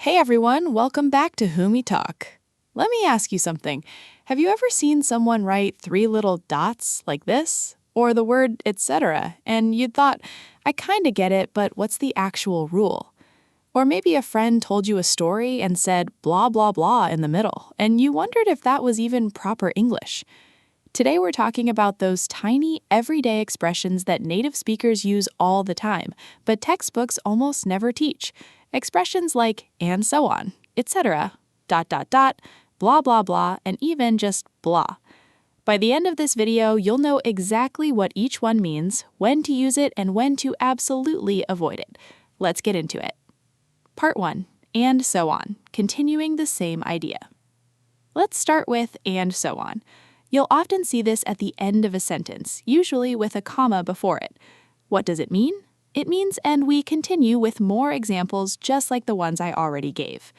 Hey everyone, welcome back to WhoMeTalk. Let me ask you something. Have you ever seen someone write three little dots like this? Or the word etc. and you'd thought, I kinda get it, but what's the actual rule? Or maybe a friend told you a story and said blah blah blah in the middle, and you wondered if that was even proper English. Today we're talking about those tiny, everyday expressions that native speakers use all the time, but textbooks almost never teach. Expressions like and so on, etc., dot dot dot, blah blah blah, and even just blah. By the end of this video, you'll know exactly what each one means, when to use it, and when to absolutely avoid it. Let's get into it. Part 1. And so on, continuing the same idea. Let's start with and so on. You'll often see this at the end of a sentence, usually with a comma before it. What does it mean? It means and we continue with more examples just like the ones I already gave.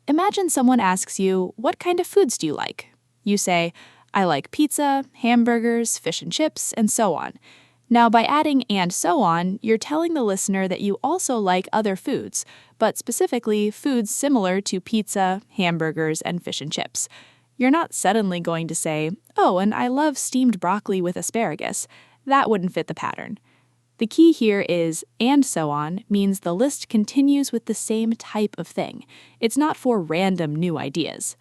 Imagine someone asks you, what kind of foods do you like? You say, I like pizza, hamburgers, fish and chips, and so on. Now, by adding and so on, you're telling the listener that you also like other foods, but specifically foods similar to pizza, hamburgers, and fish and chips. You're not suddenly going to say, oh, and I love steamed broccoli with asparagus. That wouldn't fit the pattern. The key here is and so on means the list continues with the same type of thing. It's not for random new ideas.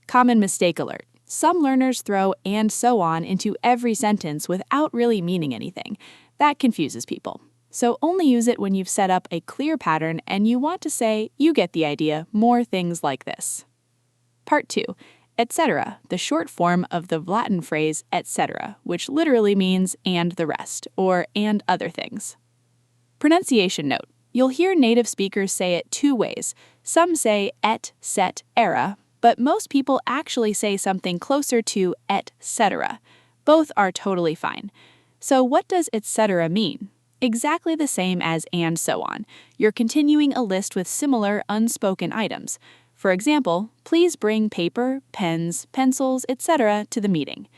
Common mistake alert. Some learners throw and so on into every sentence without really meaning anything. That confuses people. So only use it when you've set up a clear pattern and you want to say, you get the idea, more things like this. Part 2. Etc., the short form of the Latin phrase etc., which literally means and the rest, or and other things. Pronunciation note. You'll hear native speakers say it two ways. Some say et cet era, but most people actually say something closer to et cetera. Both are totally fine. So what does etc. mean? Exactly the same as and so on. You're continuing a list with similar unspoken items. For example, please bring paper, pens, pencils, etc. to the meeting.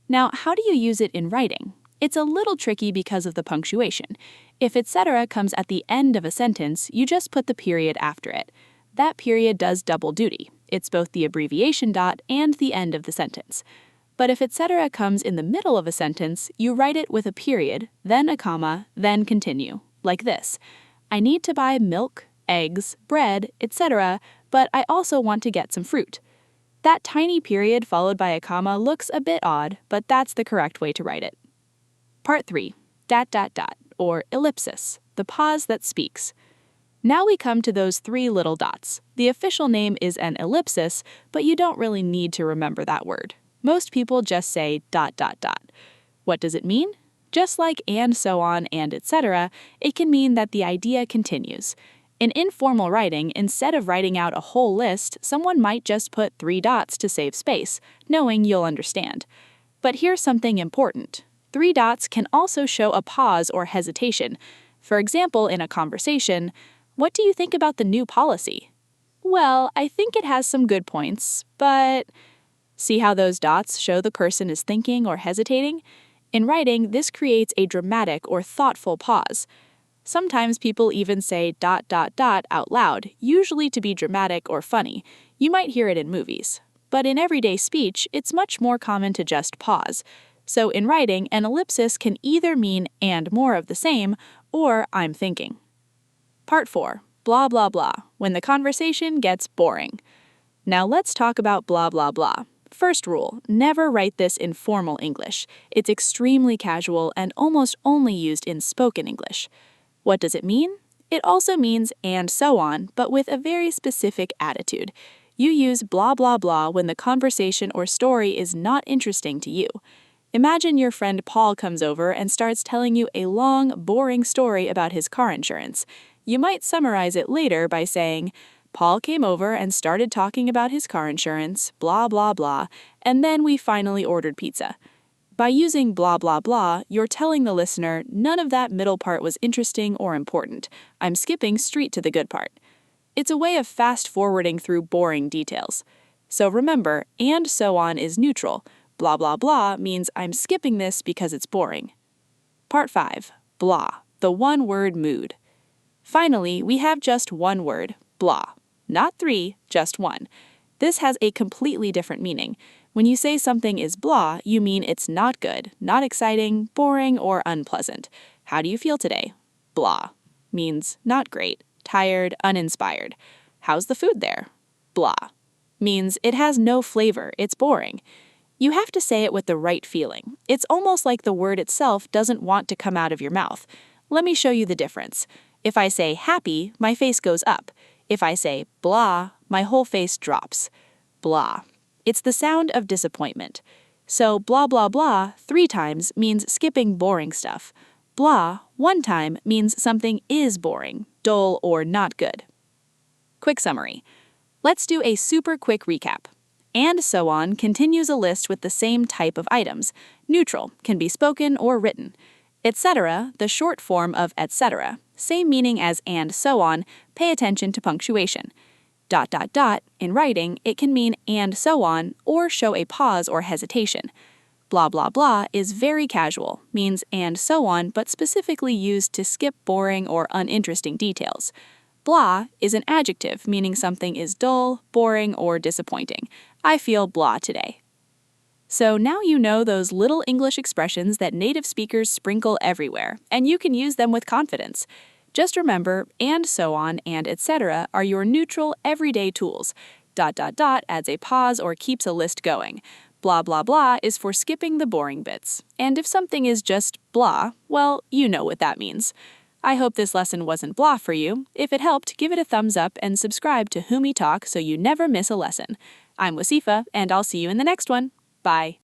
Now, how do you use it in writing? It's a little tricky because of the punctuation. If etc. comes at the end of a sentence, you just put the period after it. That period does double duty. It's both the abbreviation dot and the end of the sentence. But if etc. comes in the middle of a sentence, you write it with a period, then a comma, then continue, like this. I need to buy milk, eggs, bread, etc., but I also want to get some fruit. That tiny period followed by a comma looks a bit odd, but that's the correct way to write it. Part 3. Dot dot dot, or ellipsis, the pause that speaks. Now we come to those three little dots. The official name is an ellipsis, but you don't really need to remember that word. Most people just say dot dot dot. What does it mean? Just like and so on and etc., it can mean that the idea continues. In informal writing, instead of writing out a whole list, someone might just put 3 dots to save space, knowing you'll understand. But here's something important. 3 dots can also show a pause or hesitation. For example, in a conversation, what do you think about the new policy? Well, I think it has some good points, but... See how those dots show the person is thinking or hesitating? In writing, this creates a dramatic or thoughtful pause. Sometimes people even say dot dot dot out loud, usually to be dramatic or funny. You might hear it in movies. But in everyday speech, it's much more common to just pause. So in writing, an ellipsis can either mean and more of the same, or I'm thinking. Part 4. Blah blah blah, when the conversation gets boring. Now let's talk about blah blah blah. First rule, never write this in formal English. It's extremely casual and almost only used in spoken English. What does it mean? It also means and so on, but with a very specific attitude. You use blah blah blah when the conversation or story is not interesting to you. Imagine your friend Paul comes over and starts telling you a long, boring story about his car insurance. You might summarize it later by saying, Paul came over and started talking about his car insurance, blah blah blah, and then we finally ordered pizza. By using blah blah blah, you're telling the listener none of that middle part was interesting or important. I'm skipping straight to the good part. It's a way of fast-forwarding through boring details. So remember, and so on is neutral. Blah blah blah means I'm skipping this because it's boring. Part 5. Blah, the one-word mood. Finally, we have just one word, blah. not 3, just 1. This has a completely different meaning. When you say something is blah, you mean it's not good, not exciting, boring, or unpleasant. How do you feel today? Blah. Means not great, tired, uninspired. How's the food there? Blah. Means it has no flavor, it's boring. You have to say it with the right feeling. It's almost like the word itself doesn't want to come out of your mouth. Let me show you the difference. If I say happy, my face goes up. If I say blah, my whole face drops. Blah. It's the sound of disappointment. So blah blah blah 3 times means skipping boring stuff. Blah 1 time means something is boring, dull, or not good. Quick summary. Let's do a super quick recap. And so on continues a list with the same type of items. Neutral, can be spoken or written. Etc., the short form of etc., same meaning as and so on, pay attention to punctuation. ... in writing, it can mean and so on or show a pause or hesitation. Blah blah blah is very casual, means and so on, but specifically used to skip boring or uninteresting details. Blah is an adjective meaning something is dull, boring, or disappointing. I feel blah today. So now you know those little English expressions that native speakers sprinkle everywhere, and you can use them with confidence. Just remember, and so on and etc. are your neutral, everyday tools. ... adds a pause or keeps a list going. Blah blah blah is for skipping the boring bits. And if something is just blah, well, you know what that means. I hope this lesson wasn't blah for you. If it helped, give it a thumbs up and subscribe to WhoMeTalk so you never miss a lesson. I'm Wasifa, and I'll see you in the next one. Bye.